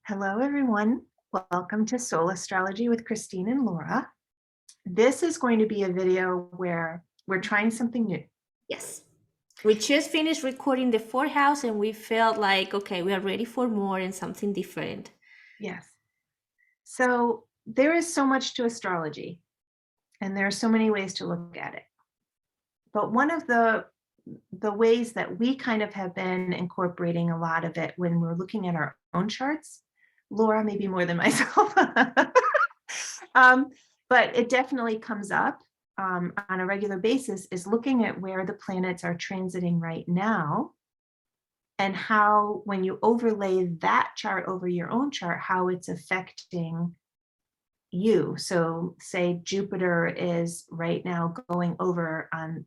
Hello, everyone. Welcome to Soul Astrology with Christine and Laura. This is going to be a video where we're trying something new. Yes. We just finished recording the fourth house and we felt like, okay, we are ready for more and something different. Yes. So there is so much to astrology, and there are so many ways to look at it. But one of the ways that we kind of have been incorporating a lot of it when we're looking at our own charts, Laura, maybe more than myself, um, but it definitely comes up on a regular basis, is looking at where the planets are transiting right now and how, when you overlay that chart over your own chart, how it's affecting you. So say Jupiter is right now going over on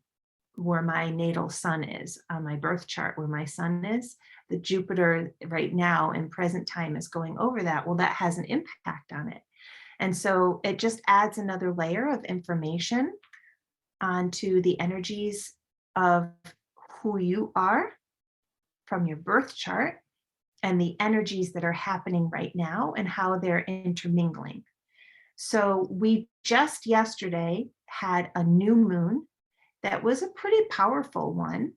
where my natal sun is, on my birth chart, where my sun is. The Jupiter right now in present time is going over that. Well, that has an impact on it. And so it just adds another layer of information onto the energies of who you are from your birth chart and the energies that are happening right now and how they're intermingling. So we just yesterday had a new moon that was a pretty powerful one.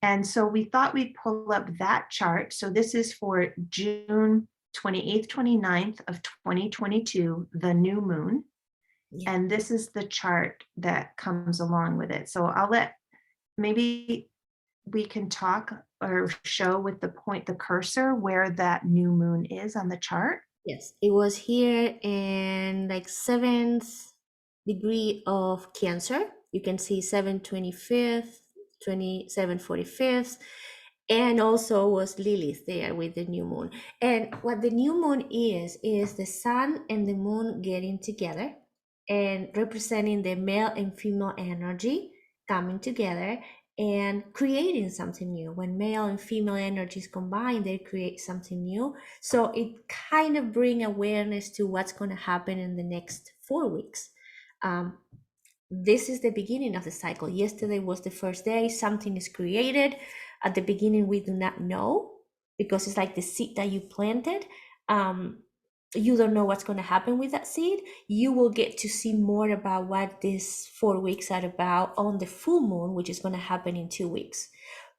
And so we thought we'd pull up that chart. So this is for June 28th, 29th of 2022, the new moon. Yeah. And this is the chart that comes along with it. So I'll let, maybe we can talk or show with the cursor where that new moon is on the chart. Yes. It was here in like 7th degree of Cancer. You can see 7/25th, 27/45th, and also was Lilith there with the new moon. And what the new moon is the sun and the moon getting together and representing the male and female energy coming together and creating something new. When male and female energies combine, they create something new. So it kind of bring awareness to what's going to happen in the next 4 weeks. This is the beginning of the cycle. Yesterday was the first day. Something is created. At the beginning, we do not know because it's like the seed that you planted. You don't know what's going to happen with that seed. You will get to see more about what these 4 weeks are about on the full moon, which is going to happen in 2 weeks.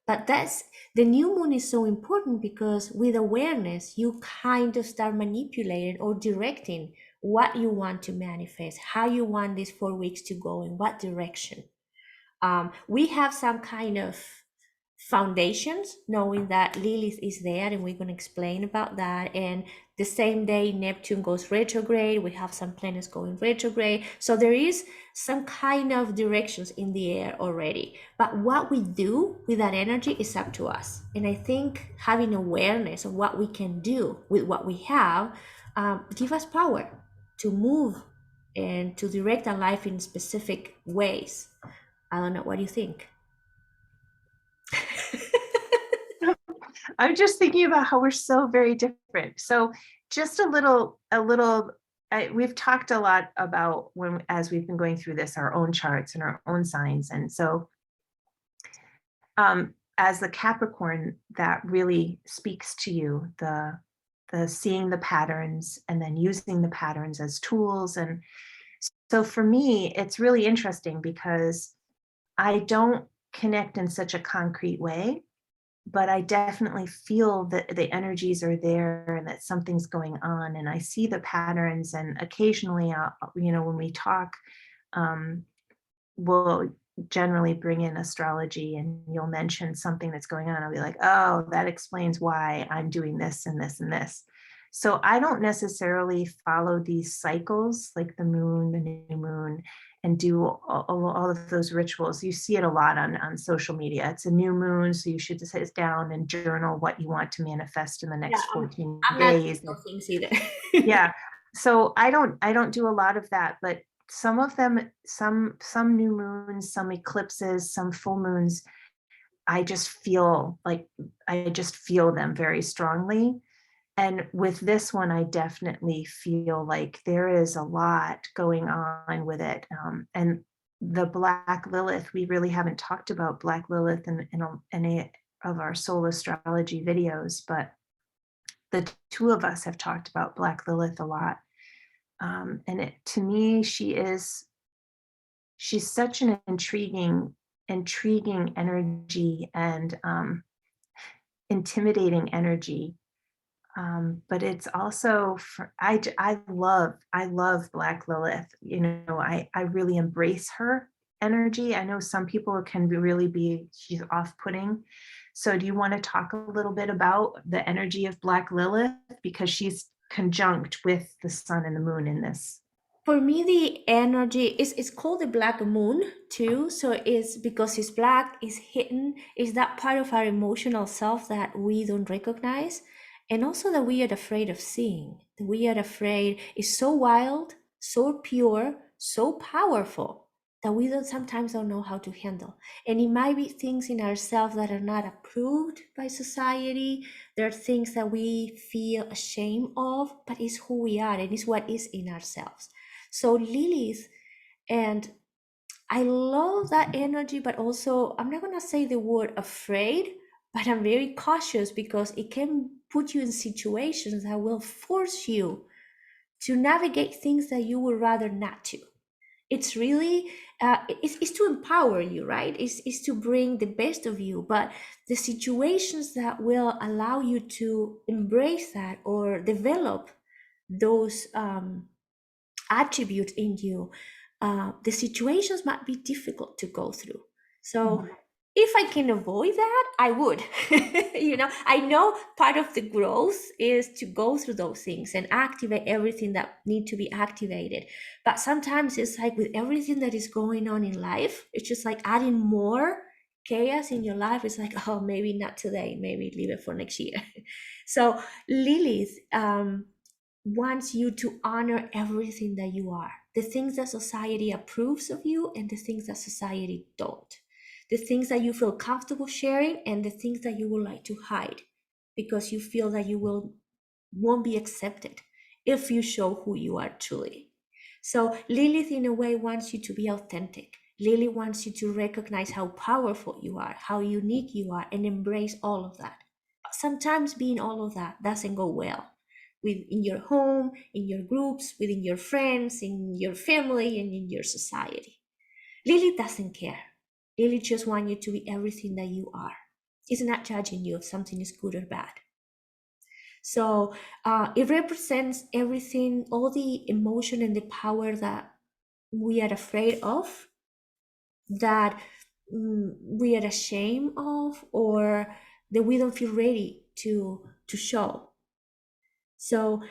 But that's the new moon is so important because with awareness, you kind of start manipulating or directing what you want to manifest, how you want these 4 weeks to go, in what direction. We have some kind of foundations, knowing that Lilith is there, and we're going to explain about that. And the same day Neptune goes retrograde, we have some planets going retrograde. So there is some kind of directions in the air already. But what we do with that energy is up to us. And I think having awareness of what we can do with what we have give us power to move and to direct our life in specific ways. I don't know. What do you think? I'm just thinking about how we're so very different. So just we've talked a lot about, when as we've been going through this, our own charts and our own signs. And so as the Capricorn, that really speaks to you, the seeing the patterns and then using the patterns as tools. And so for me, it's really interesting because I don't connect in such a concrete way, but I definitely feel that the energies are there and that something's going on. And I see the patterns. And occasionally, when we talk, we'll generally bring in astrology and you'll mention something that's going on. I'll be like, oh, that explains why I'm doing this and this and this. So I don't necessarily follow these cycles like the moon, the new moon, and do all of those rituals. You see it a lot on social media. It's a new moon, so you should just sit down and journal what you want to manifest in the Yeah, next 14 I'm not days. doing those things either. Yeah. So I don't do a lot of that, but some of them, some new moons, some eclipses, some full moons, I just feel them very strongly. And with this one, I definitely feel like there is a lot going on with it. And the Black Lilith, we really haven't talked about Black Lilith in any of our soul astrology videos, but the two of us have talked about Black Lilith a lot. And to me, she's such an intriguing energy and intimidating energy. But it's also I love Black Lilith. I really embrace her energy. I know some people can she's off-putting. So do you want to talk a little bit about the energy of Black Lilith? Because she's conjunct with the sun and the moon in this. For me, the energy is it's called the black moon too. So it's because it's black, it's hidden, it's that part of our emotional self that we don't recognize, and also that we are afraid of seeing. That we are afraid is so wild, so pure, so powerful that we don't sometimes don't know how to handle. And it might be things in ourselves that are not approved by society. There are things that we feel ashamed of, but it's who we are and it's what is in ourselves. So Lilith, and I love that energy, but also I'm not gonna say the word afraid, but I'm very cautious because it can put you in situations that will force you to navigate things that you would rather not to. It's really it's to empower you, right? It's to bring the best of you, but the situations that will allow you to embrace that or develop those attribute in you, the situations might be difficult to go through. So Mhm. if I can avoid that, I would. I know part of the growth is to go through those things and activate everything that need to be activated. But sometimes it's like with everything that is going on in life, it's just like adding more chaos in your life. It's like, oh, maybe not today, maybe leave it for next year. So Lilith, wants you to honor everything that you are, the things that society approves of you and the things that society don't, the things that you feel comfortable sharing and the things that you would like to hide because you feel that you won't be accepted if you show who you are truly. So Lilith in a way wants you to be authentic. Lily wants you to recognize how powerful you are, how unique you are, and embrace all of that. Sometimes being all of that doesn't go well in your home, in your groups, within your friends, in your family, and in your society. Lily doesn't care. Lily just wants you to be everything that you are. She's not judging you if something is good or bad. So it represents everything, all the emotion and the power that we are afraid of, that we are ashamed of, or that we don't feel ready to show. So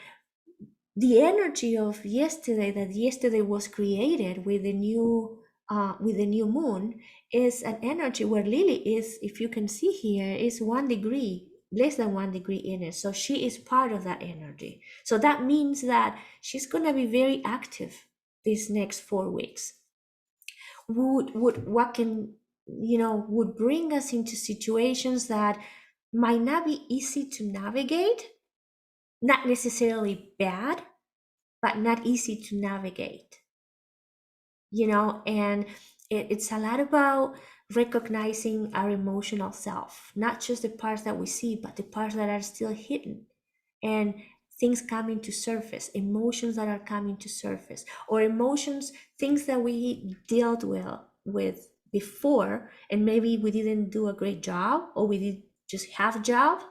the energy of yesterday, that yesterday was created with the new moon, is an energy where Lily is, if you can see here, is 1 degree, less than 1 degree in it. So she is part of that energy. So that means that she's gonna be very active these next 4 weeks. Would bring us into situations that might not be easy to navigate, not necessarily bad, but not easy to navigate. And it's a lot about recognizing our emotional self, not just the parts that we see, but the parts that are still hidden, and things coming to surface, emotions that are coming to surface, or emotions, things that we dealt with before, and maybe we didn't do a great job, or we did just half a job,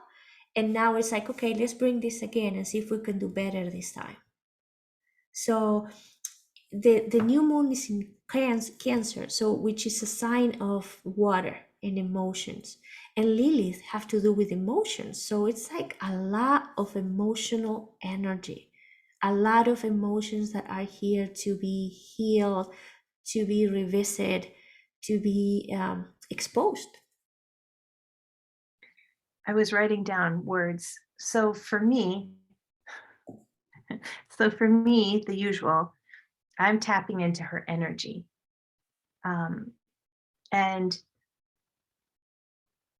and now it's like, okay, let's bring this again and see if we can do better this time. So the new moon is in Cancer, so which is a sign of water and emotions, and Lilith have to do with emotions. So it's like a lot of emotional energy, a lot of emotions that are here to be healed, to be revisited, to be exposed. I was writing down words. So for me, the usual, I'm tapping into her energy. Um, and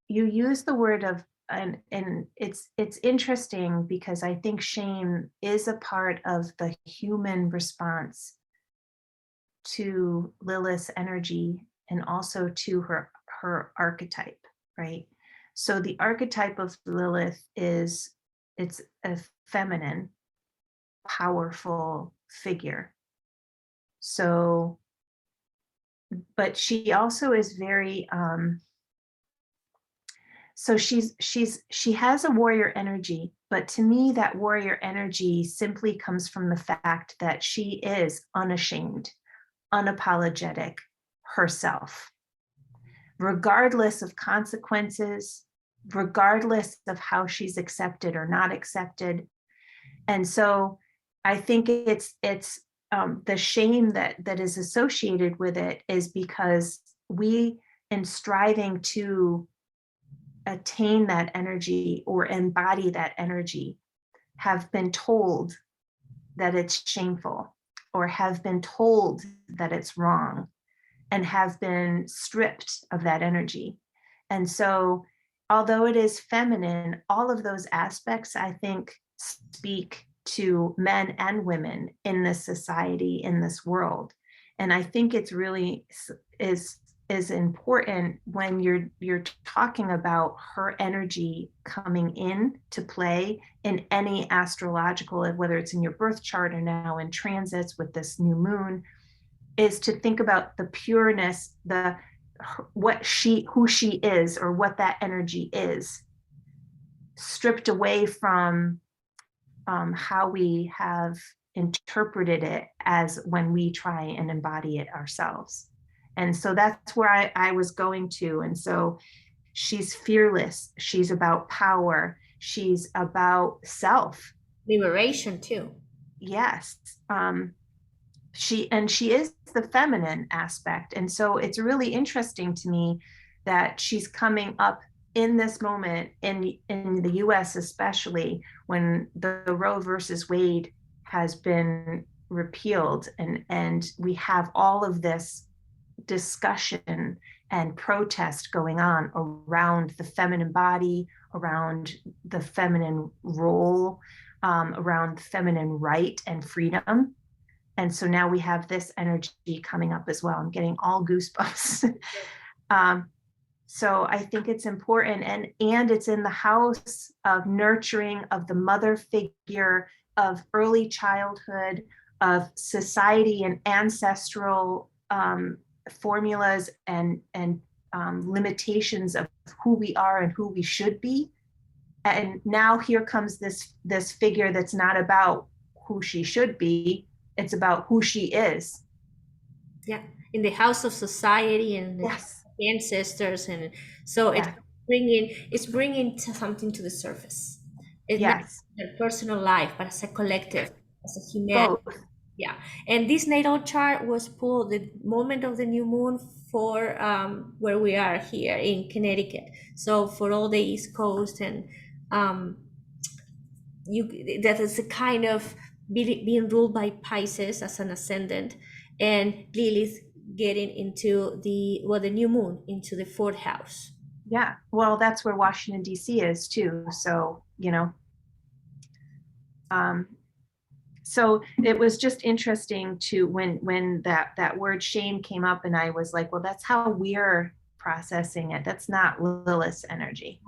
you use the word of, and it's interesting because I think shame is a part of the human response to Lilith's energy and also to her archetype, right? So the archetype of Lilith is It's a feminine, powerful figure. So, but she also is very, so she has a warrior energy, but to me, that warrior energy simply comes from the fact that she is unashamed, unapologetic herself, regardless of consequences, regardless of how she's accepted or not accepted. And so I think it's the shame that is associated with it is because we, in striving to attain that energy or embody that energy, have been told that it's shameful or have been told that it's wrong and have been stripped of that energy. And so, although it is feminine, all of those aspects, I think, speak to men and women in this society, in this world. And I think it's really is important when you're talking about her energy coming in to play in any astrological, whether it's in your birth chart or now in transits with this new moon, is to think about the pureness, the who she is or what that energy is, stripped away from how we have interpreted it as when we try and embody it ourselves. And so that's where I was going to. And so she's fearless. She's about power. She's about self. Liberation too. Yes. She is the feminine aspect. And so it's really interesting to me that she's coming up in this moment in the US, especially when the Roe versus Wade has been repealed, and we have all of this discussion and protest going on around the feminine body, around the feminine role, around feminine right and freedom. And so now we have this energy coming up as well. I'm getting all goosebumps. So I think it's important, and it's in the house of nurturing, of the mother figure, of early childhood, of society and ancestral formulas and limitations of who we are and who we should be. And now here comes this figure that's not about who she should be, it's about who she is. Yeah, in the house of society and the Yes. ancestors, and so Yeah. it's bringing something to the surface. It's not Yes. their personal life, but as a collective, as a humanity. Both. Yeah, and this natal chart was pulled the moment of the new moon for where we are here in Connecticut. So for all the East Coast, and um, that is a kind of being ruled by Pisces as an ascendant, and Lilith getting into the new moon into the fourth house. Yeah. Well, that's where Washington, D.C. is too. So, so it was just interesting to when that word shame came up, and I was like, well, that's how we're processing it. That's not Lilith's energy.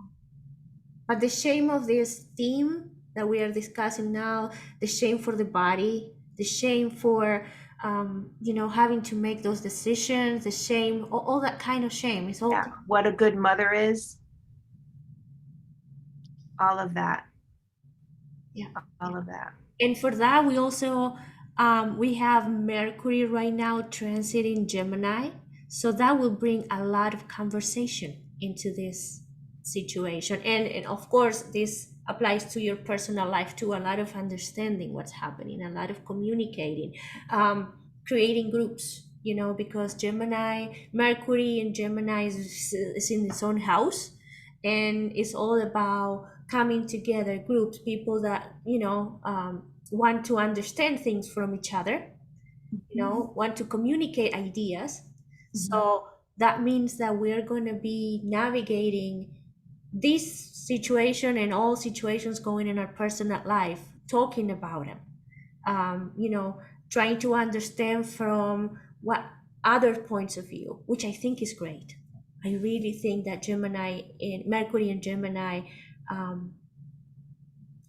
But the shame of this theme that we are discussing now, the shame for the body, the shame for having to make those decisions, the shame, all that kind of shame is all. Yeah. What a good mother is. All of that. Yeah. All of that. And for that, we also we have Mercury right now transiting Gemini, so that will bring a lot of conversation into this situation, and of course this applies to your personal life too. A lot of understanding what's happening, a lot of communicating, creating groups, because Mercury in Gemini is in its own house, and it's all about coming together, groups, people that want to understand things from each other, want to communicate ideas. So that means that we're going to be navigating this situation and all situations going in our personal life, talking about them, trying to understand from what other points of view, which I think is great. I really think that Mercury and Gemini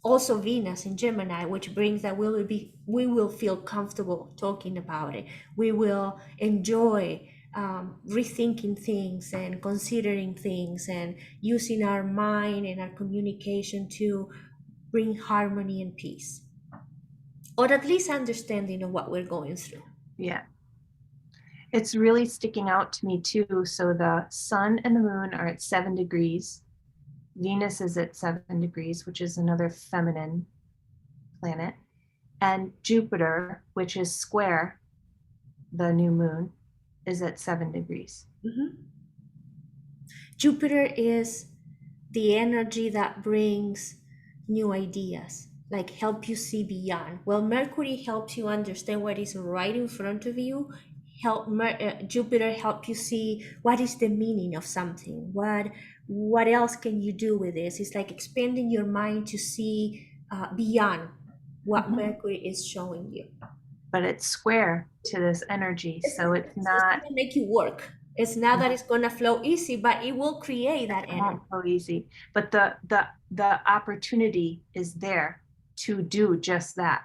Also Venus in Gemini, which brings that we will feel comfortable talking about it. We will enjoy rethinking things and considering things and using our mind and our communication to bring harmony and peace, or at least understanding of what we're going through. Yeah. It's really sticking out to me too. So the sun and the moon are at 7 degrees. Venus is at 7 degrees, which is another feminine planet. And Jupiter, which is square the new moon, is at 7 degrees. Mm-hmm. Jupiter is the energy that brings new ideas, like help you see beyond. Well, Mercury helps you understand what is right in front of you. Jupiter help you see what is the meaning of something. What else can you do with this? It's like expanding your mind to see beyond what Mercury is showing you. But it's square to this energy, so it's not gonna make you work. It's not that it's gonna flow easy, but it will create that energy. won't go easy. But the opportunity is there to do just that.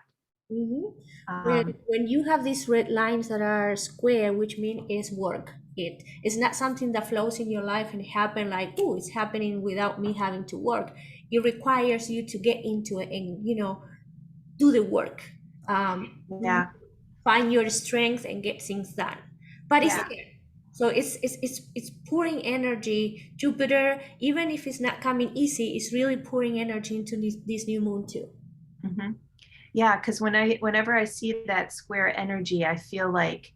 When you have these red lines that are square, which mean it's work. It's not something that flows in your life and happen like, oh, it's happening without me having to work. It requires you to get into it and do the work. Yeah. Find your strength and get things done. But it's there. So it's pouring energy. Jupiter, even if it's not coming easy, it's really pouring energy into this new moon too. Mm-hmm. Yeah, because whenever I see that square energy, I feel like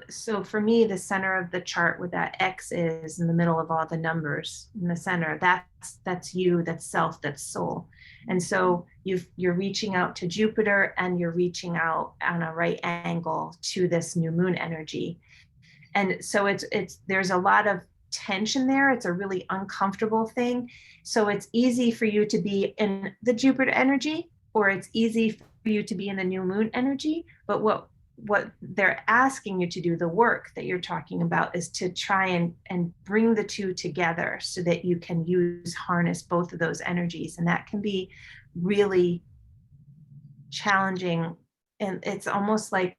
so for me, the center of the chart where that X is in the middle of all the numbers in the center, that's you, that's self, that's soul. And so you're reaching out to Jupiter and you're reaching out on a right angle to this new moon energy. And so there's a lot of tension there. It's a really uncomfortable thing. So it's easy for you to be in the Jupiter energy, or it's easy for you to be in the new moon energy. But what they're asking you to do, the work that you're talking about, is to try and bring the two together so that you can harness both of those energies. And that can be really challenging. And it's almost like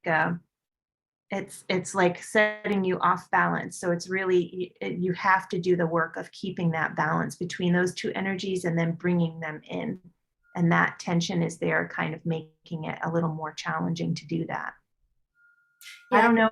it's like setting you off balance. So it's really, you have to do the work of keeping that balance between those two energies and then bringing them in. And that tension is there, kind of making it a little more challenging to do that. Yeah. I don't know.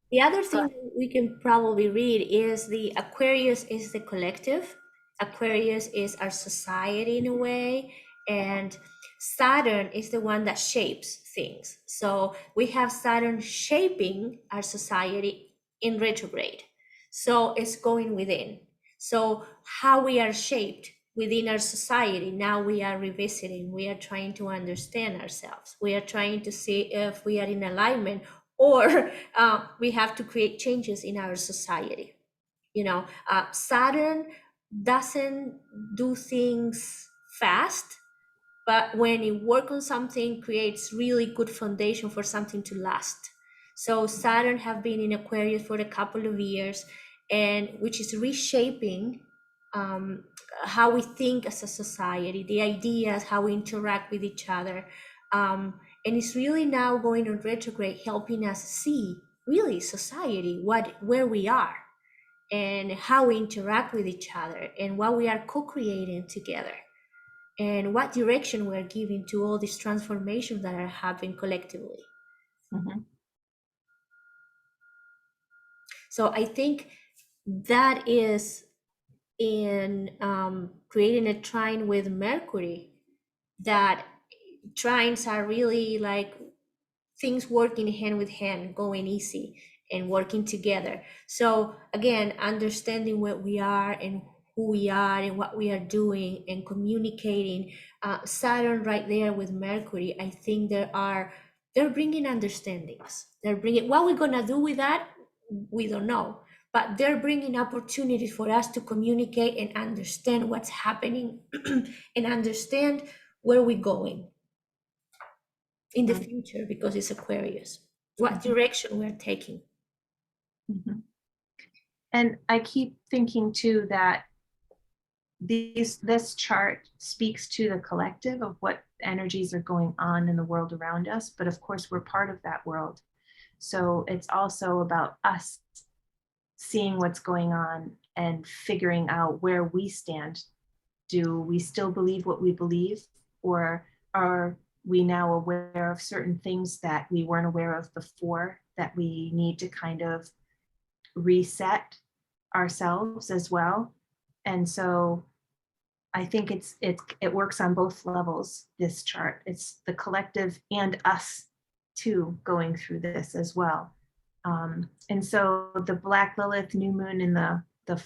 The other thing we can probably read is the Aquarius is the collective. Aquarius is our society in a way, and Saturn is the one that shapes things. So we have Saturn shaping our society in retrograde. So it's going within. So how we are shaped within our society, now we are revisiting, we are trying to understand ourselves. We are trying to see if we are in alignment, or we have to create changes in our society. Saturn doesn't do things fast, but when it works on something, creates really good foundation for something to last. So Saturn have been in Aquarius for a couple of years, and which is reshaping how we think as a society, the ideas, how we interact with each other. And it's really now going on retrograde, helping us see really society, where we are, and how we interact with each other, and what we are co-creating together, and what direction we're giving to all these transformations that are happening collectively. Mm-hmm. So I think that is in creating a trine with Mercury, that trines are really like things working hand with hand, going easy and working together. So again, understanding where we are and who we are and what we are doing and communicating. Saturn right there with Mercury, I think they're bringing understandings. They're bringing, what we're gonna do with that, we don't know, but they're bringing opportunities for us to communicate and understand what's happening and understand where we're going in the future, because it's Aquarius, what direction we're taking. Mm-hmm. And I keep thinking too that this chart speaks to the collective of what energies are going on in the world around us, but of course we're part of that world. So it's also about us seeing what's going on and figuring out where we stand. Do we still believe what we believe, or are we now aware of certain things that we weren't aware of before, that we need to kind of reset ourselves as well? And so I think it works on both levels, this chart. It's the collective and us too going through this as well. And so the Black Lilith new moon in the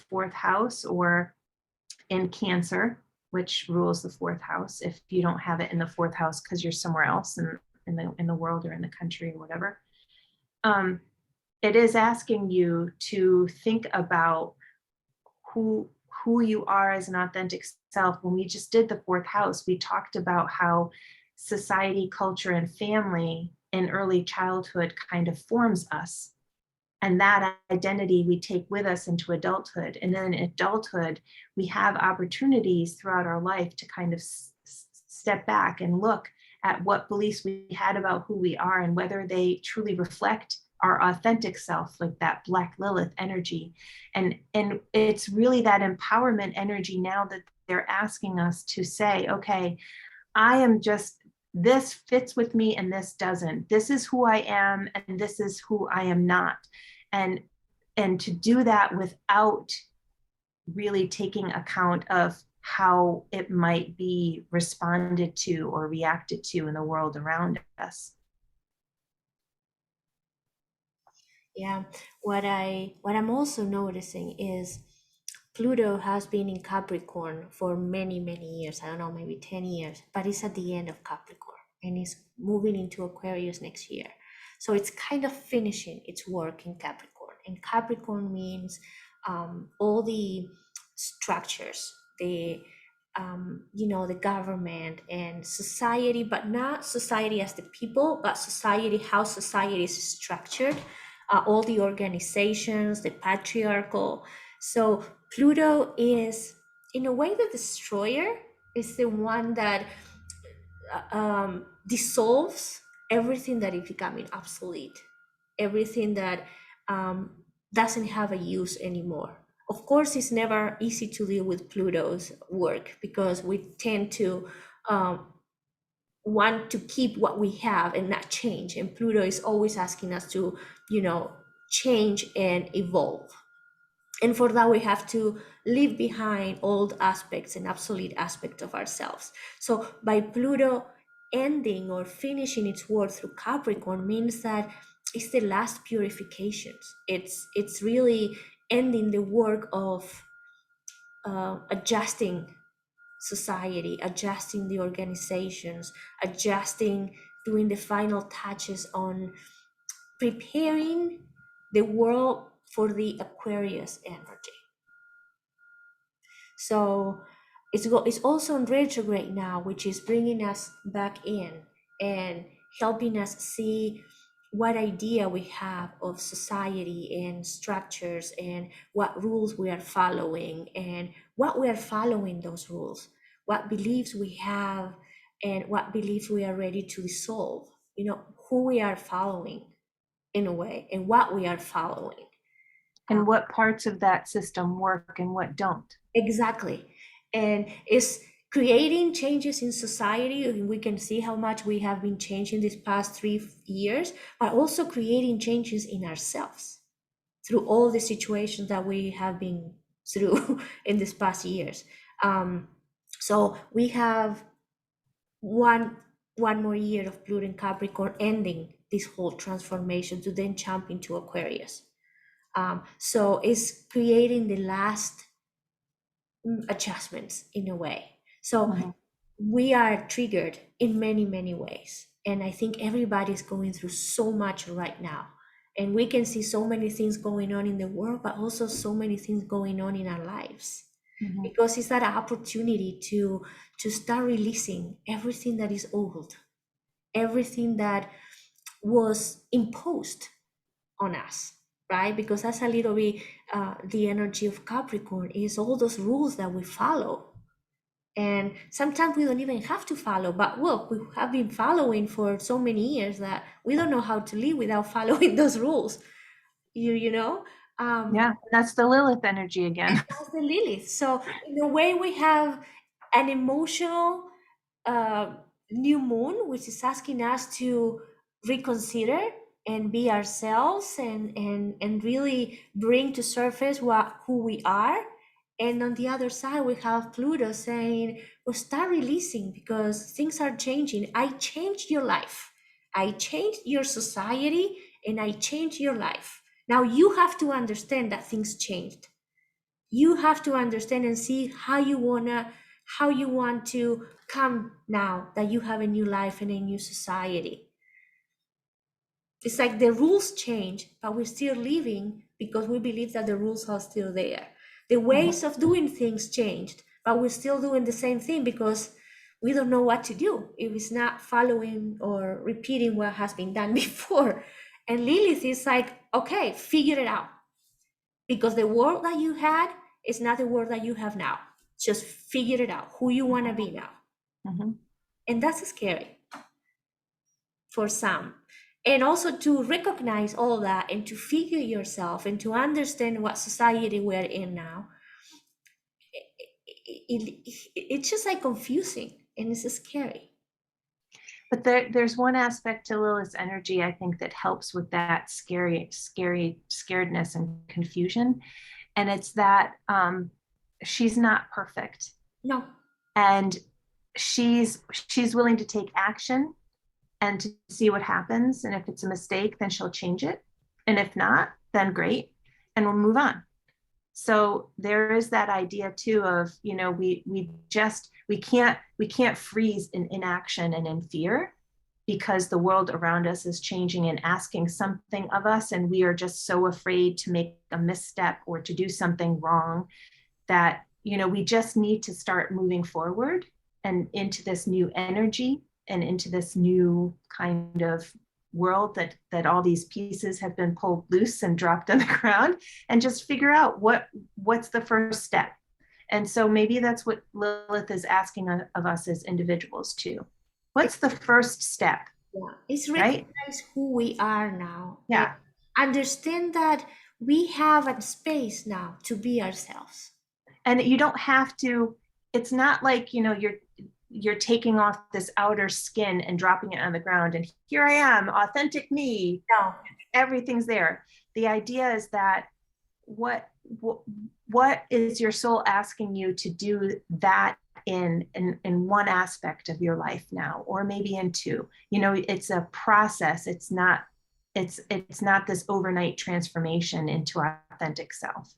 fourth house, or in Cancer, which rules the fourth house, if you don't have it in the fourth house because you're somewhere else in the world or in the country or whatever, it is asking you to think about who you are as an authentic self. When we just did the fourth house, we talked about how society, culture, and family in early childhood kind of forms us. And that identity we take with us into adulthood. And then in adulthood, we have opportunities throughout our life to kind of step back and look at what beliefs we had about who we are and whether they truly reflect our authentic self, like that Black Lilith energy. And it's really that empowerment energy now that they're asking us to say, okay, I am just, this fits with me and this doesn't. This is who I am and this is who I am not. And to do that without really taking account of how it might be responded to or reacted to in the world around us. Yeah, what I'm also noticing is Pluto has been in Capricorn for many, many years. I don't know, maybe 10 years, but it's at the end of Capricorn and it's moving into Aquarius next year. So it's kind of finishing its work in Capricorn. And Capricorn means all the structures, the the government and society, but not society as the people, but society, how society is structured, all the organizations, the patriarchal. So Pluto is, in a way, the destroyer, is the one that dissolves everything that is becoming obsolete, everything that doesn't have a use anymore. Of course, it's never easy to deal with Pluto's work because we tend to want to keep what we have and not change. And Pluto is always asking us to, change and evolve. And for that, we have to leave behind old aspects and obsolete aspects of ourselves. So by Pluto ending or finishing its work through Capricorn means that it's the last purifications. It's really ending the work of adjusting society, adjusting the organizations, adjusting, doing the final touches on preparing the world for the Aquarius energy. So it's also in retrograde now, which is bringing us back in and helping us see what idea we have of society and structures and what rules we are following and what we are following those rules, what beliefs we have and what beliefs we are ready to dissolve, who we are following in a way and what we are following. And what parts of that system work and what don't. Exactly. And it's creating changes in society. And we can see how much we have been changing these past 3 years, but also creating changes in ourselves through all the situations that we have been through in these past years. So we have one more year of Pluto and Capricorn ending this whole transformation to then jump into Aquarius. So it's creating the last adjustments in a way. So we are triggered in many, many ways. And I think everybody's going through so much right now. And we can see so many things going on in the world, but also so many things going on in our lives. Because it's that opportunity to start releasing everything that is old, everything that was imposed on us. right? Because that's a little bit the energy of Capricorn, is all those rules that we follow. And sometimes we don't even have to follow, but well, we have been following for so many years that we don't know how to live without following those rules. You know? Yeah, that's the Lilith energy again. That's the Lilith. So in a way, we have an emotional uh, new moon, which is asking us to reconsider and be ourselves, and really bring to surface who we are. And on the other side, we have Pluto saying, well, start releasing because things are changing. I changed your life. I changed your society, and I changed your life. Now you have to understand that things changed. You have to understand and see how you want to come now that you have a new life and a new society. It's like the rules change, but we're still living because we believe that the rules are still there. The ways of doing things changed, but we're still doing the same thing because we don't know what to do if it's not following or repeating what has been done before. And Lilith is like, okay, figure it out. Because the world that you had is not the world that you have now. Just figure it out, who you want to be now. Mhm. And that's scary for some. And also to recognize all that and to figure yourself and to understand what society we're in now. It's just like confusing and it's scary. But there's one aspect to Lilith's energy, I think, that helps with that scaredness and confusion. And it's that she's not perfect. No. And she's willing to take action and to see what happens. And if it's a mistake, then she'll change it. And if not, then great. And we'll move on. So there is that idea too of, you know, we can't freeze in inaction and in fear because the world around us is changing and asking something of us, and we are just so afraid to make a misstep or to do something wrong that, you know, we just need to start moving forward and into this new energy and into this new kind of world that all these pieces have been pulled loose and dropped on the ground, and just figure out what's the first step. And so maybe that's what Lilith is asking of us as individuals too. What's the first step? Yeah, it's Right? recognize who we are now. Yeah. And understand that we have a space now to be ourselves. And you don't have to, it's not like, you know, you're taking off this outer skin and dropping it on the ground and here I am, authentic me. No. Everything's there. The idea is that what is your soul asking you to do that in one aspect of your life now, or maybe in two. You know, it's a process. It's not this overnight transformation into our authentic self.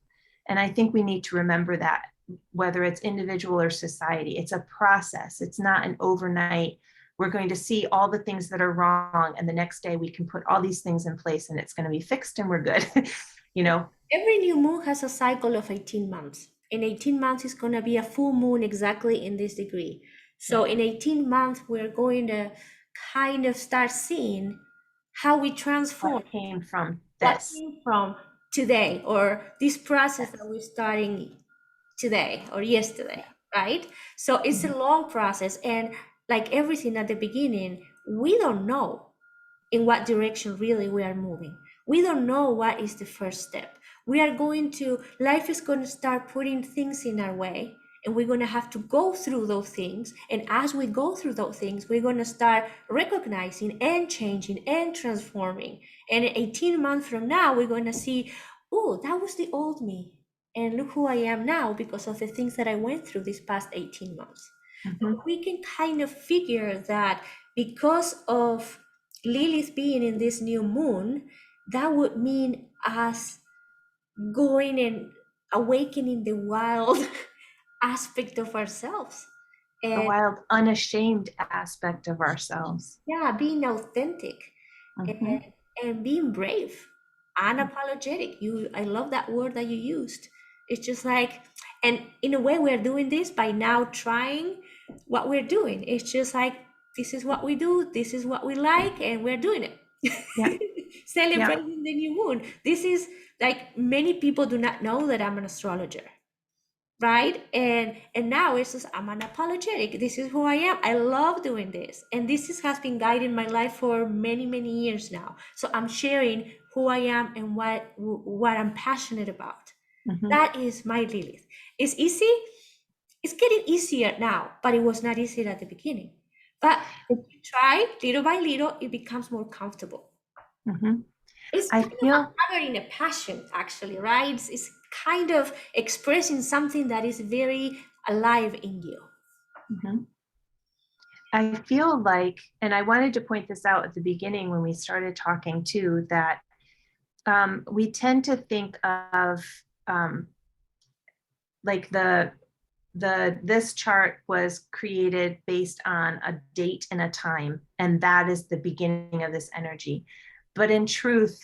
And I think we need to remember that, whether it's individual or society, it's a process. It's not an overnight, we're going to see all the things that are wrong, and the next day we can put all these things in place and it's going to be fixed and we're good. You know, Every new moon has a cycle of 18 months. In 18 months is going to be a full moon exactly in this degree. So in 18 months, we're going to kind of start seeing how we transform what came from what this. came from today, or this process that we're starting today or yesterday, right? So it's a long process, and like everything at the beginning, we don't know in what direction really we are moving. We don't know what is the first step. Life is going to start putting things in our way, and we're going to have to go through those things. And as we go through those things, we're going to start recognizing and changing and transforming. And 18 months from now, we're going to see, oh, that was the old me. And look who I am now because of the things that I went through these past 18 months. Mm-hmm. We can kind of figure that because of Lilith being in this new moon, that would mean us going and awakening the wild aspect of ourselves. The And wild, unashamed aspect of ourselves. yeah, being authentic Mm-hmm. and being brave, unapologetic. I love that word that you used. It's just like, and in a way, we're doing this by now trying what we're doing. It's just like, this is what we do, this is what we like, and we're doing it. Yeah. celebrating the new moon. This is like, many people do not know that I'm an astrologer, right? And now it's just, I'm unapologetic. This is who I am. I love doing this, and has been guiding my life for many years now. So I'm sharing who I am and what I'm passionate about. Mhm. That is my Lilith. It's easy. It's getting easier now, but it was not easy at the beginning. But if you try little by little, it becomes more comfortable. Mhm. It's I kind of feel uncovering a passion, actually, right? It's kind of expressing something that is very alive in you. Mhm. I feel like, and I wanted to point this out at the beginning when we started talking too, that we tend to think of like this chart was created based on a date and a time, and that is the beginning of this energy. But in truth,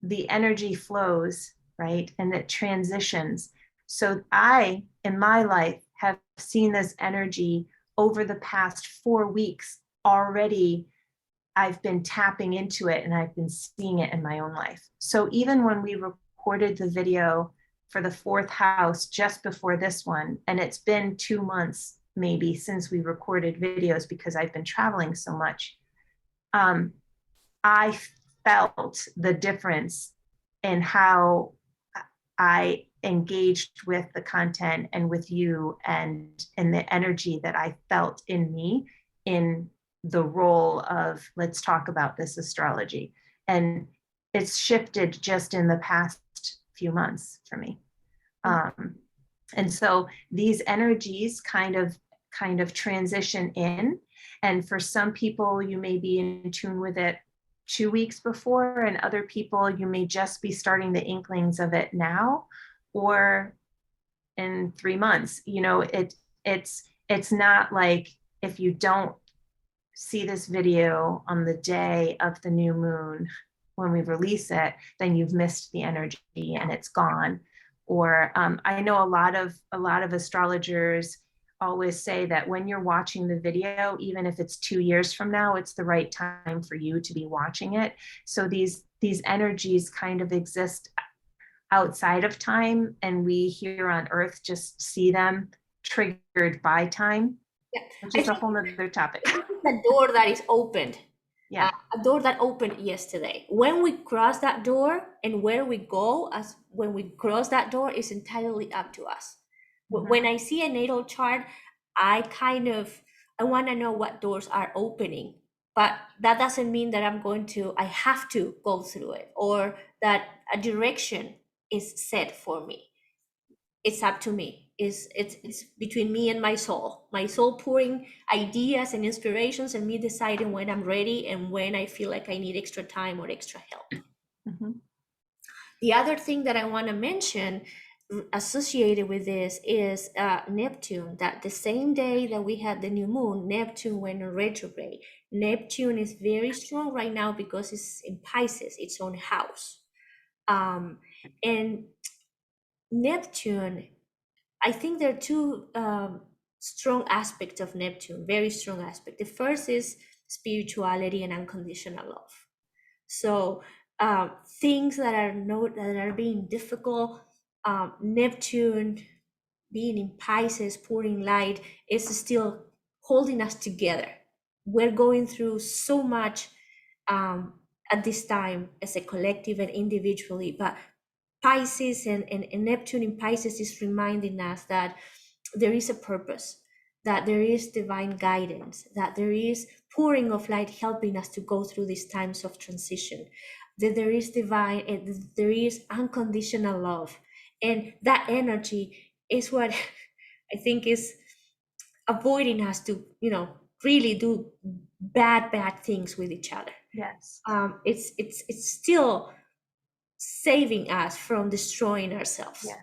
the energy flows, right? And it transitions. So I, in my life, have seen this energy over the past 4 weeks already. I've been tapping into it and I've been seeing it in my own life. So even when we recorded the video for the fourth house just before this one, and it's been 2 months maybe since we recorded videos because I've been traveling so much, I felt the difference in how I engaged with the content and with you, and in the energy that I felt in me in the role of, let's talk about this astrology. And it's shifted just in the past few months for me. And so these energies kind of transition in. And for some people, you may be in tune with it 2 weeks before, and other people, you may just be starting the inklings of it now or in 3 months. It's not like if you don't see this video on the day of the new moon when we release it, then you've missed the energy and it's gone. Or I know a lot of astrologers always say that when you're watching the video, even if it's 2 years from now, it's the right time for you to be watching it. So these energies kind of exist outside of time, and we here on Earth just see them triggered by time, Yeah, which I is a think whole nother topic. the door that is opened. Yeah. A door that opened yesterday. When we cross that door and where we go, as when we cross that door, is entirely up to us. When I see a natal chart, I want to know what doors are opening, but that doesn't mean that I have to go through it, or that a direction is set for me. It's up to me. It's between me and my soul pouring ideas and inspirations, and me deciding when I'm ready and when I feel like I need extra time or extra help. Mm-hmm. The other thing that I want to mention associated with this is Neptune, that the same day that we had the new moon, Neptune went in retrograde. Neptune is very strong right now because it's in Pisces, its own house. And Neptune, I think there are two strong aspects of Neptune, very strong aspect. The first is spirituality and unconditional love. So things that are being difficult, Neptune being in Pisces, pouring light, is still holding us together. We're going through so much at this time as a collective and individually, but Pisces and Neptune in Pisces is reminding us that there is a purpose, that there is divine guidance, that there is pouring of light helping us to go through these times of transition, that there is there is unconditional love. And that energy is what I think is avoiding us to, really do bad things with each other. Yes. It's still saving us from destroying ourselves. Yeah.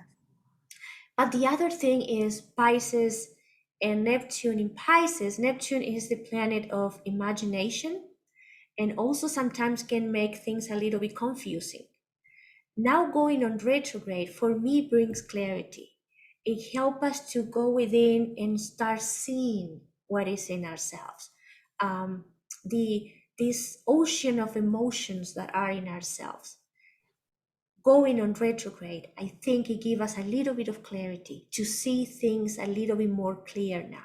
But the other thing is Pisces and Neptune. In Pisces, Neptune is the planet of imagination, and also sometimes can make things a little bit confusing. Now going on retrograde for me brings clarity. It helps us to go within and start seeing what is in ourselves. The this ocean of emotions that are in ourselves. Going on retrograde, I think it gives us a little bit of clarity to see things a little bit more clear now,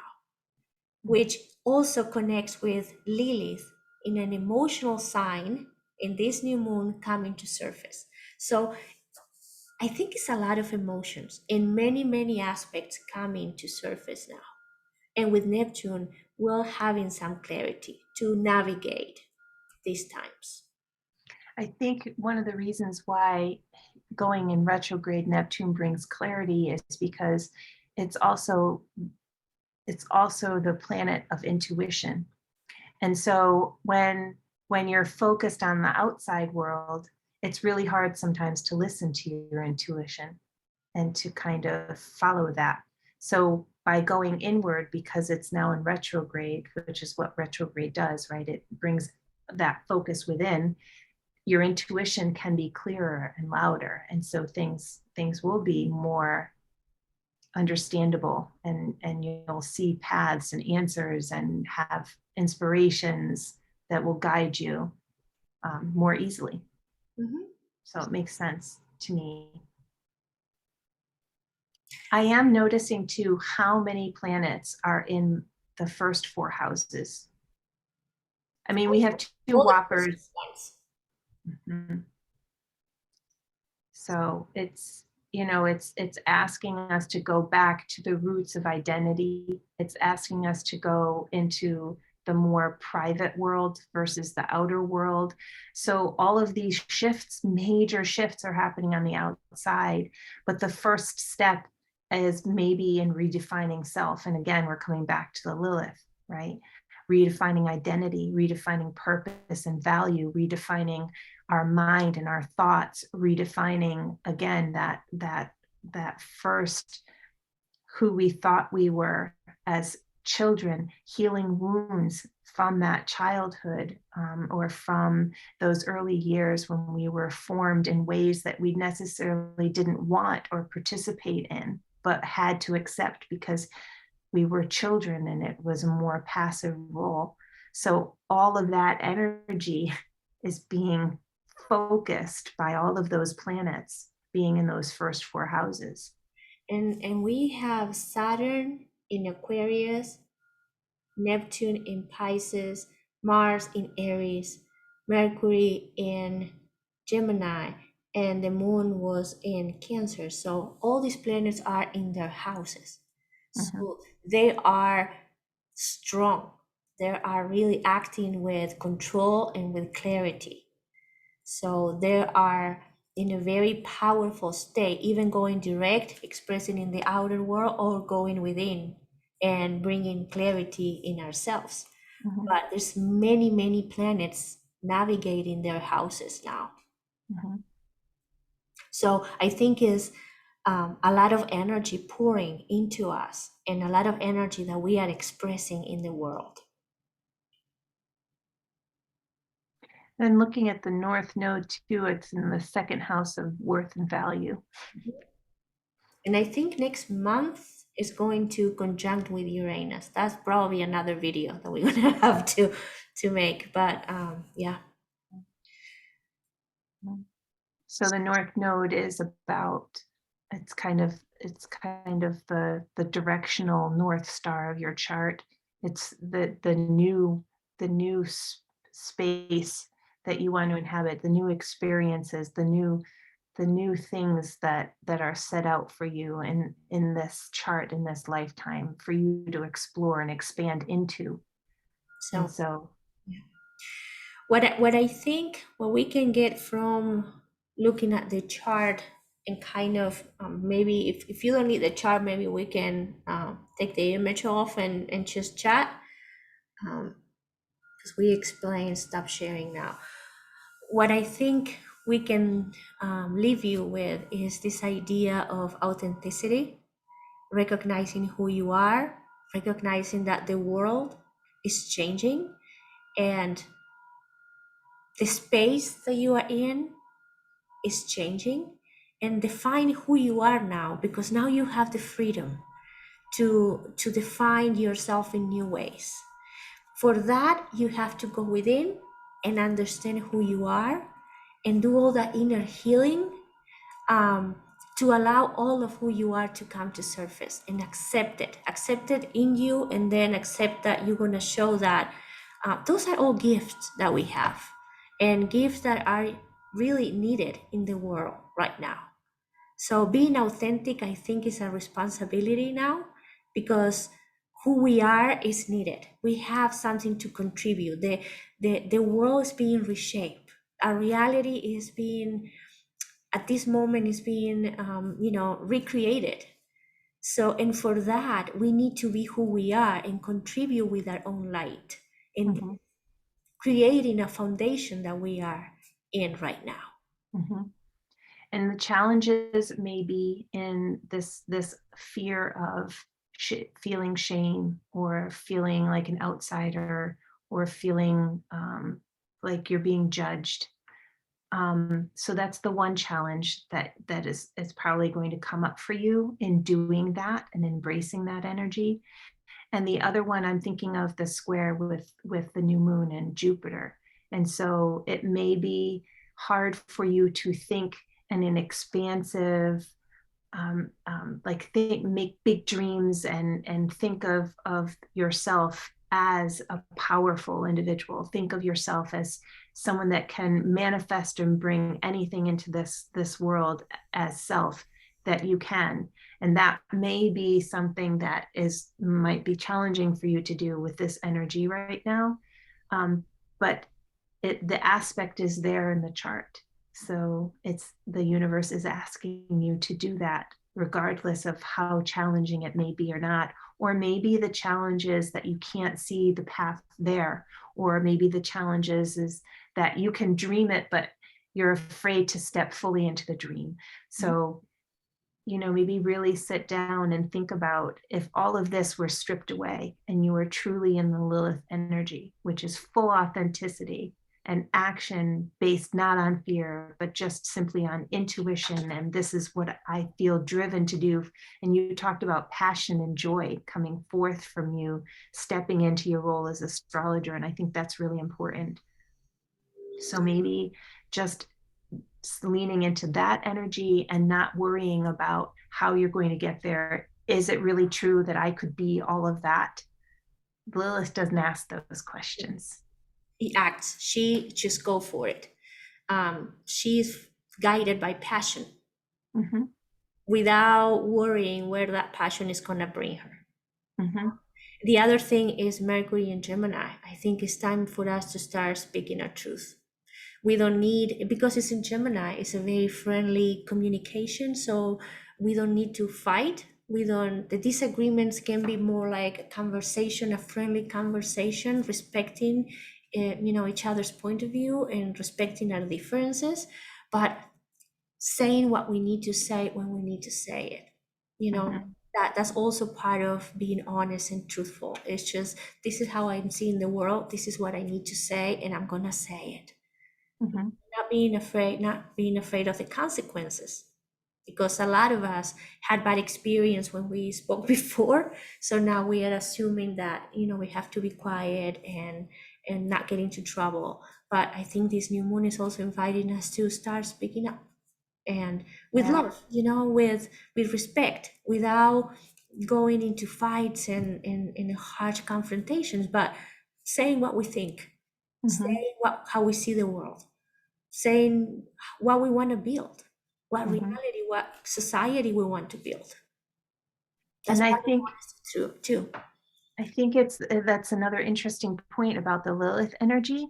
which also connects with Lilith in an emotional sign in this new moon coming to surface. So I think it's a lot of emotions in many, many aspects coming to surface now. And with Neptune, we're having some clarity to navigate these times. I think one of the reasons why going in retrograde Neptune brings clarity is because it's also the planet of intuition. And so when you're focused on the outside world, it's really hard sometimes to listen to your intuition and to kind of follow that. So by going inward, because it's now in retrograde, which is what retrograde does, right? It brings that focus within. Your intuition can be clearer and louder, and so things will be more understandable, and you'll see paths and answers and have inspirations that will guide you more easily. Mm-hmm. So it makes sense to me. I am noticing too how many planets are in the first 4 houses. I mean, we have 2 All the whoppers. ones. Mhm. So it's, it's asking us to go back to the roots of identity. It's asking us to go into the more private world versus the outer world. So all of these shifts, major shifts, are happening on the outside, but the first step is maybe in redefining self. And again, we're coming back to the Lilith, right? Redefining identity, redefining purpose and value, redefining our mind and our thoughts, redefining again that first who we thought we were as children, healing wounds from that childhood, or from those early years when we were formed in ways that we necessarily didn't want or participate in, but had to accept because we were children and it was a more passive role. So all of that energy is being focused by all of those planets being in those first 4 houses. And we have Saturn in Aquarius, Neptune in Pisces, Mars in Aries, Mercury in Gemini, and the moon was in Cancer. So all these planets are in their houses. So they are strong. They are really acting with control and with clarity. So they are in a very powerful state, even going direct, expressing in the outer world, or going within and bringing clarity in ourselves. Mhm. But there's many, many planets navigating their houses now. Mhm. So I think is a lot of energy pouring into us and a lot of energy that we are expressing in the world. And looking at the North Node too, it's in the 2nd house of worth and value. And I think next month is going to conjunct with Uranus. That's probably another video that we're gonna have to make. But yeah. So the North Node is about, it's kind of the directional North Star of your chart. It's the new space that you want to inhabit, the new experiences, the new things that are set out for you in this chart, in this lifetime, for you to explore and expand into. And so what I think what we can get from looking at the chart and kind of maybe if you don't need the chart, maybe we can take the image off and just chat, because we explain, stop sharing now. What I think we can leave you with is this idea of authenticity, recognizing who you are, recognizing that the world is changing and the space that you are in is changing, and define who you are now, because now you have the freedom to define yourself in new ways. For that, you have to go within and understand who you are and do all that inner healing, um, to allow all of who you are to come to surface and accept it in you, and then accept that you're going to show that those are all gifts that we have, and gifts that are really needed in the world right now. So being authentic, I think, is a responsibility now, because who we are is needed. We have something to contribute. The world is being reshaped. Our reality is being, at this moment, is being, recreated. So, and for that, we need to be who we are and contribute with our own light and Mhm, creating a foundation that we are in right now. mhm. And the challenges may be in this fear of feeling shame, or feeling like an outsider, or feeling like you're being judged. So that's the one challenge that is probably going to come up for you in doing that and embracing that energy. And the other one, I'm thinking of the square with the new moon and Jupiter. And so it may be hard for you to think in an expansive, like think, make big dreams, and think of yourself as a powerful individual. Think of yourself as someone that can manifest and bring anything into this world as self that you can. And that may be something that might be challenging for you to do with this energy right now. But the aspect is there in the chart. So it's the universe is asking you to do that, regardless of how challenging it may be or not. Or maybe the challenge is that you can't see the path there. Or maybe the challenge is that you can dream it, but you're afraid to step fully into the dream. So, maybe really sit down and think about, if all of this were stripped away and you were truly in the Lilith energy, which is full authenticity and action based not on fear, but just simply on intuition. And this is what I feel driven to do. And you talked about passion and joy coming forth from you, stepping into your role as astrologer. And I think that's really important. So maybe just leaning into that energy and not worrying about how you're going to get there. Is it really true that I could be all of that? Lilith doesn't ask those questions. He acts, she just go for it. She's guided by passion Mm-hmm, without worrying where that passion is going to bring her. mm-hmm, The other thing is Mercury and Gemini. I think it's time for us to start speaking our truth. We don't need, because it's in Gemini, it's a very friendly communication. So we don't need to fight. The disagreements can be more like a conversation, a friendly conversation, respecting, each other's point of view and respecting our differences, but saying what we need to say when we need to say it. mm-hmm, That's also part of being honest and truthful. It's just, this is how I'm seeing the world. This is what I need to say, and I'm gonna say it. mm-hmm. Not being afraid of the consequences, because a lot of us had bad experience when we spoke before. So now we are assuming that, we have to be quiet and not get into trouble. But I think this new moon is also inviting us to start speaking up, and with Yeah. love, with respect, without going into fights and harsh confrontations, but saying what we think, Mm-hmm, saying how we see the world, saying what we want to build, what mm-hmm. reality, what society we want to build. That's And I part of think honesty too. I think that's another interesting point about the Lilith energy.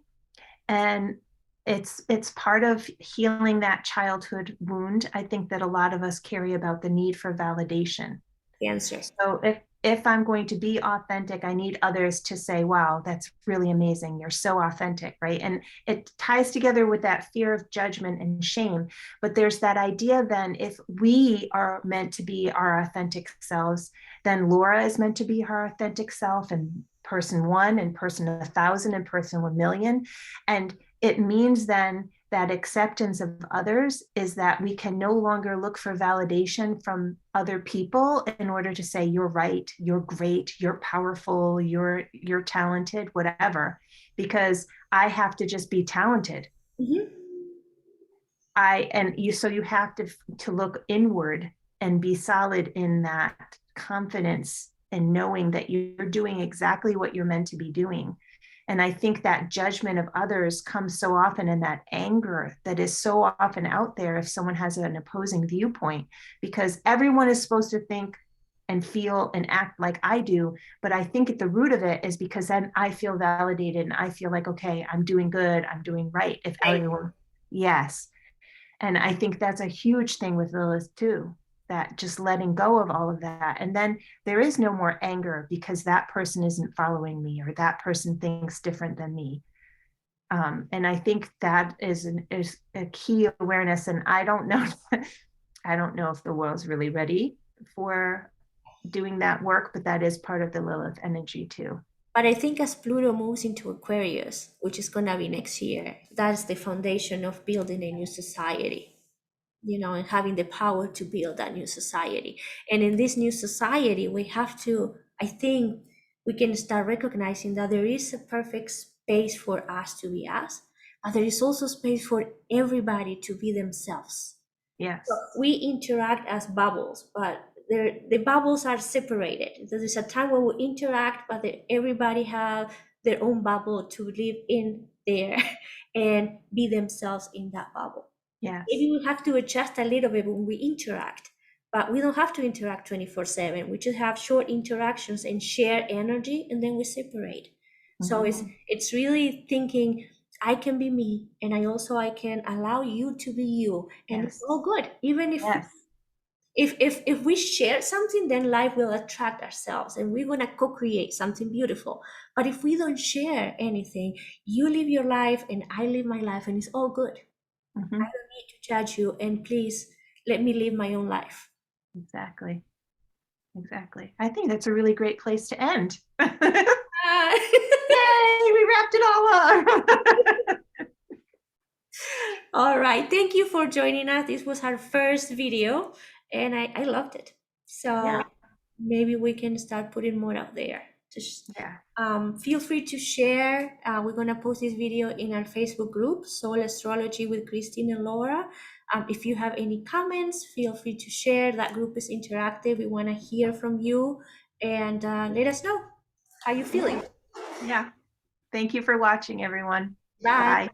And it's part of healing that childhood wound, I think, that a lot of us carry, about the need for validation. Cancer. So if I'm going to be authentic, I need others to say, wow, that's really amazing, you're so authentic, right? And it ties together with that fear of judgment and shame. But there's that idea then, if we are meant to be our authentic selves, then Laura is meant to be her authentic self, and person one, and person 1,000, and person 1,000,000. And it means then that acceptance of others is that we can no longer look for validation from other people in order to say you're right, you're great, you're powerful, you're talented, whatever, because I have to just be talented. Mhm. So you have to look inward and be solid in that confidence and knowing that you're doing exactly what you're meant to be doing. And I think that judgment of others comes so often in that anger that is so often out there if someone has an opposing viewpoint, because everyone is supposed to think and feel and act like I do. But I think at the root of it is because then I feel validated and I feel like, okay, I'm doing good, I'm doing right. If Right. everyone, yes. And I think that's a huge thing with Lilith too, that just letting go of all of that. And then there is no more anger because that person isn't following me or that person thinks different than me. And I think that is a key awareness. And I don't know, I don't know if the world's really ready for doing that work, but that is part of the Lilith energy too. But I think as Pluto moves into Aquarius, which is going to be next year, that's the foundation of building a new society, and having the power to build that new society. And in this new society, we have to, I think, we can start recognizing that there is a perfect space for us to be us, but there is also space for everybody to be themselves. Yes. We interact as bubbles, but the bubbles are separated. There's a time when we interact, but everybody have their own bubble to live in there and be themselves in that bubble. Yes. Maybe we have to adjust a little bit when we interact, but we don't have to interact 24/7. We just have short interactions and share energy, and then we separate. So it's really thinking, I can be me, and I can allow you to be you, and it's Yes. all good. Even if Yes. if we share something, then life will attract ourselves, and we're gonna co-create something beautiful. But if we don't share anything, you live your life, and I live my life, and it's all good. Mhm. I don't need to judge you, and please let me live my own life. Exactly. Exactly. I think that's a really great place to end. Yay, Ah. we wrapped it all up. All right. Thank you for joining us. This was our first video, and I loved it. So Yeah. maybe we can start putting more out there. Just Yeah. feel free to share. We're gonna post this video in our Facebook group, Soul Astrology with Christine and Laura. If you have any comments, feel free to share. That group is interactive. We want to hear from you, and let us know how you feeling. Yeah. Thank you for watching, everyone. Bye. Bye.